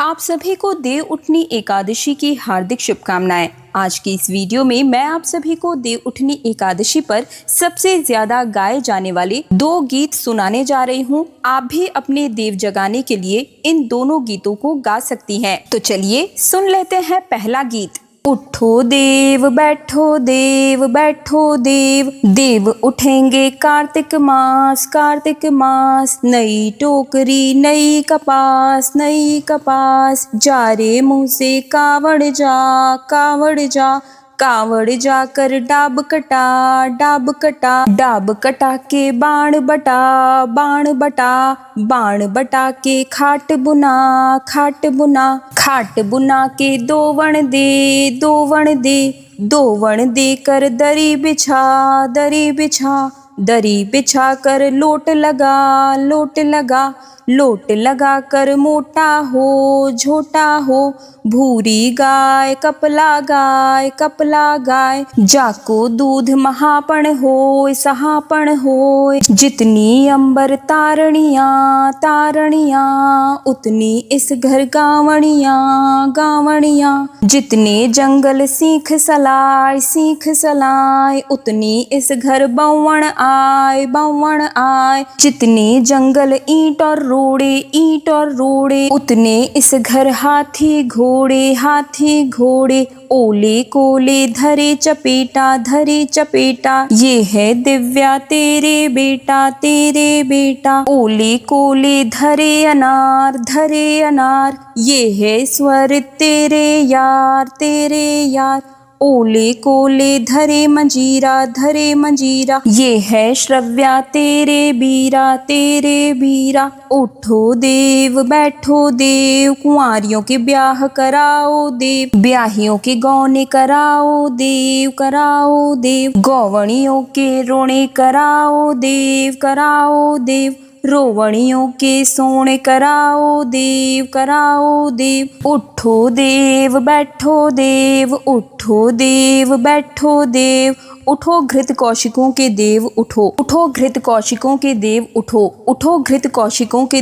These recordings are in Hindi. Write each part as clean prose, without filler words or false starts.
आप सभी को देव उठनी एकादशी की हार्दिक शुभकामनाएं। आज की इस वीडियो में मैं आप सभी को देव उठनी एकादशी पर सबसे ज्यादा गाए जाने वाले 2 गीत सुनाने जा रही हूं। आप भी अपने देव जगाने के लिए इन दोनों गीतों को गा सकती हैं। तो चलिए सुन लेते हैं पहला गीत। उठो देव बैठो देव बैठो देव, देव उठेंगे कार्तिक मास, नई टोकरी नई कपास, जा रे मुँह से कावड़ जा, कावड़ जाकर डाब कटा के बाण बटा के खाट बुना के दोवण दे कर दरी बिछा कर लोट लगा कर मोटा हो झोटा हो, भूरी गाय कपला गाय, जाको दूध महापण हो, जितनी अंबर तारणियां उतनी इस घर गावणियां, जितने जंगल सीख सलाय उतनी इस घर बौवण आय, जितने जंगल ईंट और रोड़े उतने इस घर हाथी घोड़े, ओले कोले धरे चपेटा, ये है दिव्या तेरे बेटा, ओले कोले धरे अनार, ये है स्वर तेरे यार, ओले कोले धरे मंजीरा, ये है श्रव्या तेरे बीरा, उठो देव बैठो देव, कुंवारियों के ब्याह कराओ देव, ब्याहियों के गौने कराओ देव, गौवणियों के रोणे कराओ देव, रोवणियों के सोने कराओ देव, उठो देव बैठो देव, उठो घृत कौशिकों के देव उठो घृत कौशिकों के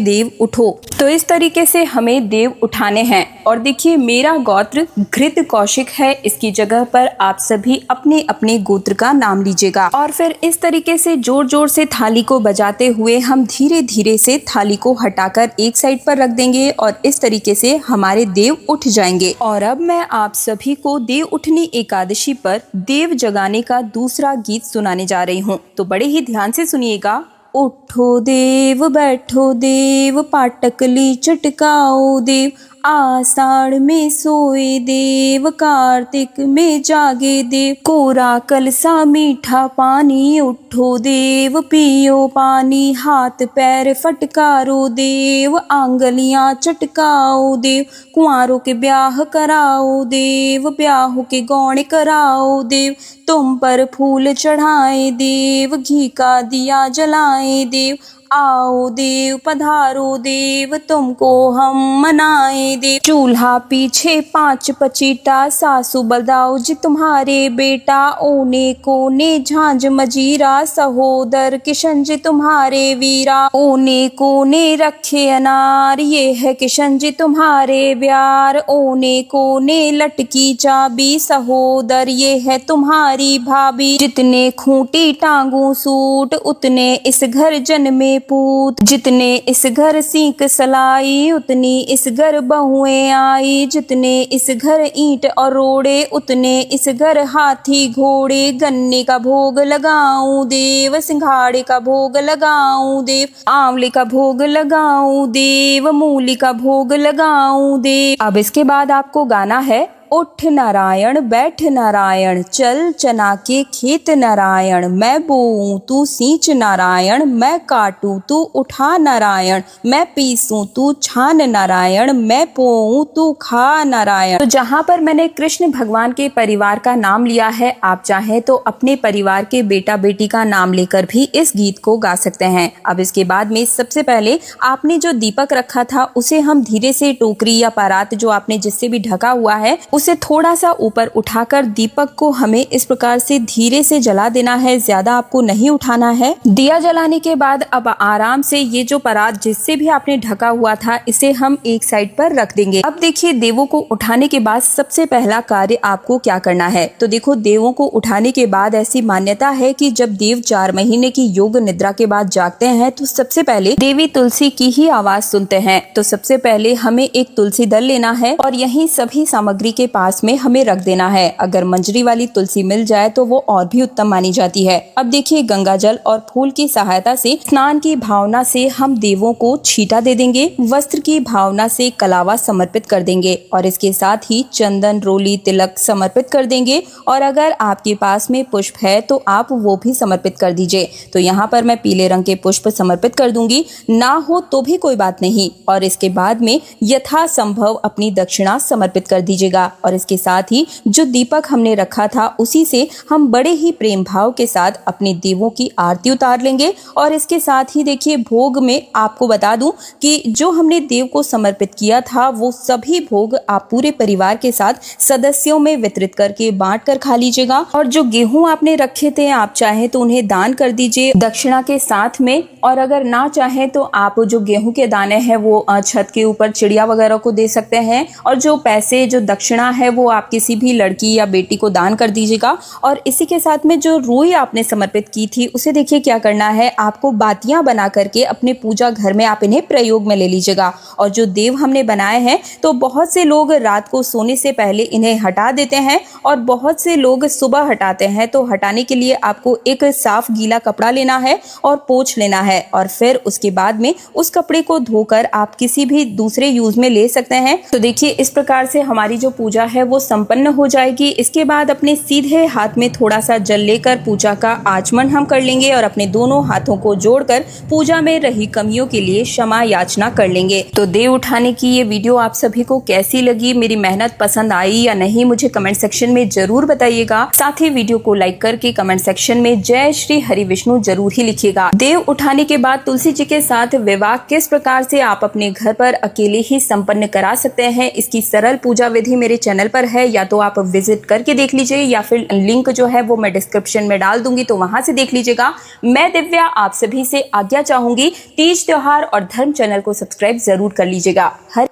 देव उठो। तो इस तरीके से हमें देव उठाने हैं। और देखिए मेरा गोत्र घृत कौशिक है, इसकी जगह पर आप सभी अपने अपने गोत्र का नाम लीजिएगा और फिर इस तरीके से जोर जोर से थाली को बजाते हुए हम धीरे धीरे से थाली को हटाकर एक साइड पर रख देंगे और इस तरीके से हमारे देव उठ जाएंगे। और अब मैं आप सभी को देव उठनी एकादशी पर देव जगाने का दूसरा गीत सुनाने जा रही हूँ, तो बड़े ही ध्यान से सुनिएगा। उठो देव बैठो देव, पाटकली चटकाओ देव, आषाढ़ में सोए देव, कार्तिक में जागे देव, कोरा कलसा मीठा पानी, उठो देव पियो पानी, हाथ पैर फटकारो देव, आंगलियां चटकाओ देव, कुंवारों के ब्याह कराओ देव, ब्याहों के गौने कराओ देव, तुम पर फूल चढ़ाए देव, घी का दिया जलाए देव, आओ देव पधारो देव, तुमको हम मनाए देव, चूल्हा पीछे 5 पचीटा, सासू बलदाऊ जी तुम्हारे बेटा, ओने कोने झांझ मजीरा, सहोदर किशन जी तुम्हारे वीरा, ओने कोने रखे अनार, ये है किशन जी तुम्हारे ब्यार, ओने कोने लटकी चाबी, सहोदर ये है तुम्हारी भाभी, जितने खूंटी टांगू सूट उतने इस घर जन्मे पूत, जितने इस घर सीख सलाई उतनी इस घर बहुएं आई, जितने इस घर ईंट और रोड़े उतने इस घर हाथी घोड़े, गन्ने का भोग लगाऊं देव, सिंघाड़े का भोग लगाऊं देव, आंवले का भोग लगाऊं देव, मूली का भोग लगाऊं देव। अब इसके बाद आपको गाना है उठ नारायण बैठ नारायण, चल चना के खेत नारायण, मैं बोऊं तू सींच नारायण, मैं काटूं तू उठा नारायण, मैं पीसूं तू छान नारायण, मैं पोऊं तू खा नारायण। तो जहाँ पर मैंने कृष्ण भगवान के परिवार का नाम लिया है, आप चाहें तो अपने परिवार के बेटा बेटी का नाम लेकर भी इस गीत को गा सकते हैं। अब इसके बाद में सबसे पहले आपने जो दीपक रखा था उसे हम धीरे से टोकरी या परात जो आपने जिससे भी ढका हुआ है उसे थोड़ा सा ऊपर उठाकर दीपक को हमें इस प्रकार से धीरे से जला देना है, ज्यादा आपको नहीं उठाना है। दिया जलाने के बाद अब आराम से ये जो परात जिससे भी आपने ढका हुआ था इसे हम एक साइड पर रख देंगे। अब देखिए देवों को उठाने के बाद सबसे पहला कार्य आपको क्या करना है। तो देखो देवों को उठाने के बाद ऐसी मान्यता है कि जब देव 4 महीने की योग निद्रा के बाद जागते हैं तो सबसे पहले देवी तुलसी की ही आवाज सुनते हैं। तो सबसे पहले हमें एक तुलसी दल लेना है और यही सभी सामग्री के पास में हमें रख देना है। अगर मंजरी वाली तुलसी मिल जाए तो वो और भी उत्तम मानी जाती है। अब देखिए गंगा जल और फूल की सहायता से स्नान की भावना से हम देवों को छींटा दे देंगे, वस्त्र की भावना से कलावा समर्पित कर देंगे और इसके साथ ही चंदन, रोली, तिलक समर्पित कर देंगे। और अगर आपके पास में पुष्प है तो आप वो भी समर्पित कर दीजिए। तो यहाँ पर मैं पीले रंग के पुष्प समर्पित कर दूंगी, ना हो तो भी कोई बात नहीं। और इसके बाद में यथासंभव अपनी दक्षिणा समर्पित कर दीजिएगा। और इसके साथ ही जो दीपक हमने रखा था उसी से हम बड़े ही प्रेम भाव के साथ अपने देवों की आरती उतार लेंगे। और इसके साथ ही देखिए भोग में आपको बता दूं कि जो हमने देव को समर्पित किया था वो सभी भोग आप पूरे परिवार के साथ सदस्यों में वितरित करके बांट कर खा लीजिएगा। और जो गेहूं आपने रखे थे आप चाहे तो उन्हें दान कर दीजिए दक्षिणा के साथ में। और अगर ना चाहे तो आप जो गेहूं के दाने हैं वो छत के ऊपर चिड़िया वगैरह को दे सकते हैं। और जो पैसे जो दक्षिणा है वो आप किसी भी लड़की या बेटी को दान कर दीजिएगा। और इसी के साथ में जो रुई आपने समर्पित की थी उसे देखिए क्या करना है, आपको बातियां बना करके अपने पूजा घर में आप इन्हें प्रयोग में ले लीजिएगा। और जो देव हमने बनाए हैं तो बहुत से लोग रात को सोने से पहले इन्हें हटा देते हैं और बहुत से लोग सुबह हटाते हैं। तो हटाने के लिए आपको एक साफ गीला कपड़ा लेना है और पोंछ लेना है। और फिर उसके बाद में उस कपड़े को धोकर आप किसी भी दूसरे यूज में ले सकते हैं। तो देखिए इस प्रकार से हमारी जो पूजा है वो संपन्न हो जाएगी। इसके बाद अपने सीधे हाथ में थोड़ा सा जल लेकर पूजा का आचमन हम कर लेंगे और अपने दोनों हाथों को जोड़कर पूजा में रही कमियों के लिए क्षमा याचना कर लेंगे। तो देव उठाने की ये वीडियो आप सभी को कैसी लगी, मेरी मेहनत पसंद आई या नहीं, मुझे कमेंट सेक्शन में जरूर बताइएगा। साथ ही वीडियो को लाइक करके कमेंट सेक्शन में जय श्री हरि विष्णु जरूर ही लिखिएगा। देव उठाने के बाद तुलसी जी के साथ विवाह किस प्रकार से आप अपने घर पर अकेले ही संपन्न करा सकते हैं, इसकी सरल पूजा विधि मेरे चैनल पर है, या तो आप विजिट करके देख लीजिए या फिर लिंक जो है वो मैं डिस्क्रिप्शन में डाल दूंगी, तो वहां से देख लीजिएगा। मैं दिव्या आप सभी से आज्ञा चाहूंगी। तीज त्योहार और धर्म चैनल को सब्सक्राइब जरूर कर लीजिएगा। हर